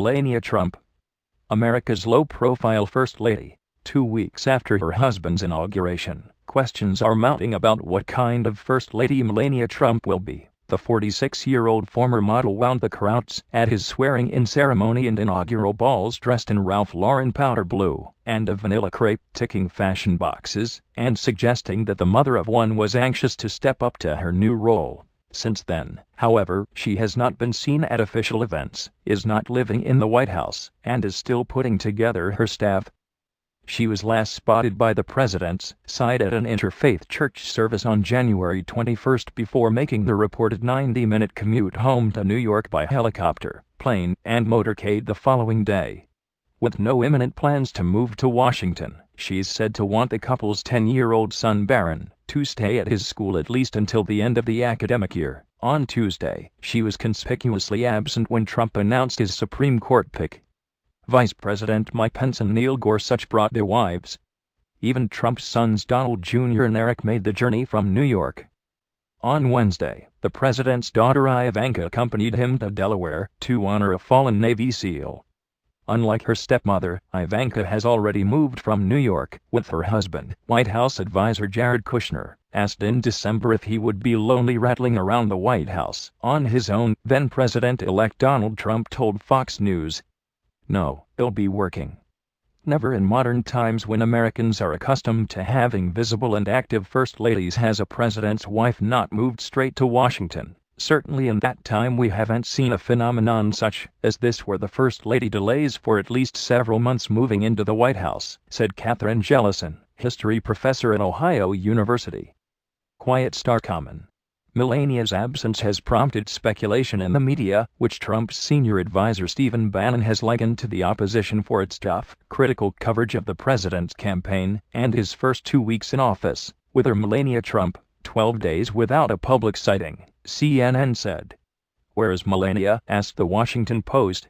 Melania Trump, America's low-profile First Lady. 2 weeks after her husband's inauguration, questions are mounting about what kind of First Lady Melania Trump will be. The 46-year-old former model wound the crowds at his swearing-in ceremony and inaugural balls dressed in Ralph Lauren powder blue and a vanilla crepe, ticking fashion boxes and suggesting that the mother of one was anxious to step up to her new role. Since then, however, she has not been seen at official events, is not living in the White House, and is still putting together her staff. She was last spotted by the president's side at an interfaith church service on January 21 before making the reported 90-minute commute home to New York by helicopter, plane, and motorcade the following day. With no imminent plans to move to Washington, she's said to want the couple's 10-year-old son Barron to stay at his school at least until the end of the academic year. On Tuesday, she was conspicuously absent when Trump announced his Supreme Court pick. Vice President Mike Pence and Neil Gorsuch brought their wives. Even Trump's sons Donald Jr. and Eric made the journey from New York. On Wednesday, the president's daughter Ivanka accompanied him to Delaware to honor a fallen Navy SEAL. Unlike her stepmother, Ivanka has already moved from New York, with her husband, White House advisor Jared Kushner, asked in December if he would be lonely rattling around the White House on his own. Then President-elect Donald Trump told Fox News, "No, they'll be working." Never in modern times, when Americans are accustomed to having visible and active first ladies, has a president's wife not moved straight to Washington. Certainly in that time we haven't seen a phenomenon such as this where the first lady delays for at least several months moving into the White House, said Catherine Jellison, history professor at Ohio University. Quiet star common. Melania's absence has prompted speculation in the media, which Trump's senior advisor Stephen Bannon has likened to the opposition for its tough, critical coverage of the president's campaign and his first 2 weeks in office. With her Melania Trump, 12 days without a public sighting, CNN said. "Where is Melania?" asked the Washington Post.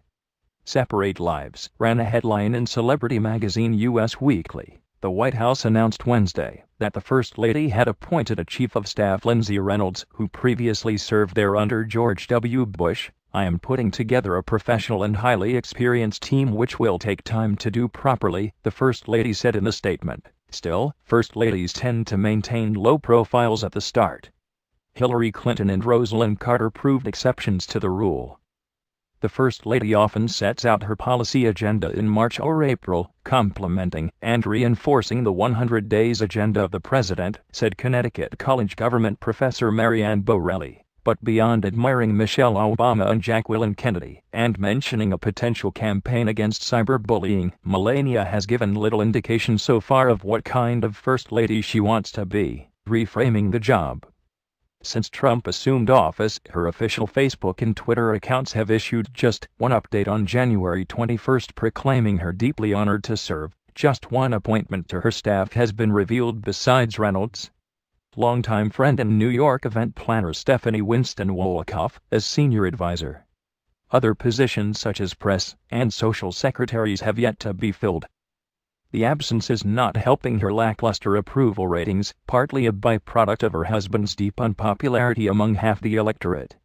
"Separate Lives" ran a headline in Celebrity magazine US Weekly. The White House announced Wednesday that the First Lady had appointed a Chief of Staff, Lindsey Reynolds, who previously served there under George W. Bush. "I am putting together a professional and highly experienced team which will take time to do properly," the First Lady said in a statement. Still, First Ladies tend to maintain low profiles at the start. Hillary Clinton and Rosalynn Carter proved exceptions to the rule. The First Lady often sets out her policy agenda in March or April, complementing and reinforcing the 100 days agenda of the president, said Connecticut College government professor Marianne Borelli. But beyond admiring Michelle Obama and Jacqueline Kennedy, and mentioning a potential campaign against cyberbullying, Melania has given little indication so far of what kind of First Lady she wants to be, reframing the job. Since Trump assumed office, her official Facebook and Twitter accounts have issued just one update on January 21, proclaiming her deeply honored to serve. Just one appointment to her staff has been revealed besides Reynolds. Longtime friend and New York event planner Stephanie Winston Wolkoff as senior advisor. Other positions such as press and social secretaries have yet to be filled. The absence is not helping her lackluster approval ratings, partly a byproduct of her husband's deep unpopularity among half the electorate.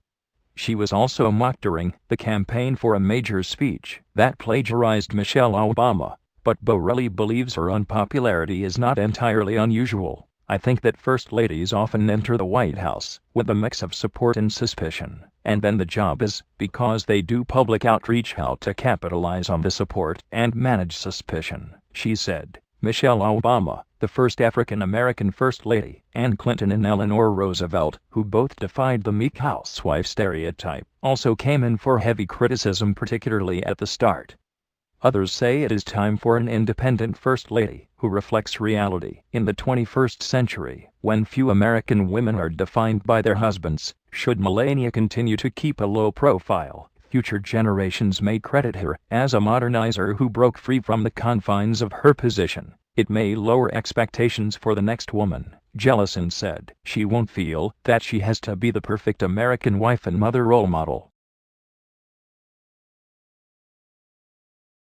She was also mocked during the campaign for a major speech that plagiarized Michelle Obama, but Borelli believes her unpopularity is not entirely unusual. "I think that First Ladies often enter the White House with a mix of support and suspicion, and then the job is, because they do public outreach, how to capitalize on the support and manage suspicion," she said. Michelle Obama, the first African-American First Lady, and Clinton and Eleanor Roosevelt, who both defied the meek housewife stereotype, also came in for heavy criticism, particularly at the start. Others say it is time for an independent First Lady who reflects reality. In the 21st century, when few American women are defined by their husbands, should Melania continue to keep a low profile, future generations may credit her as a modernizer who broke free from the confines of her position. It may lower expectations for the next woman, Jellison said. She won't feel that she has to be the perfect American wife and mother role model.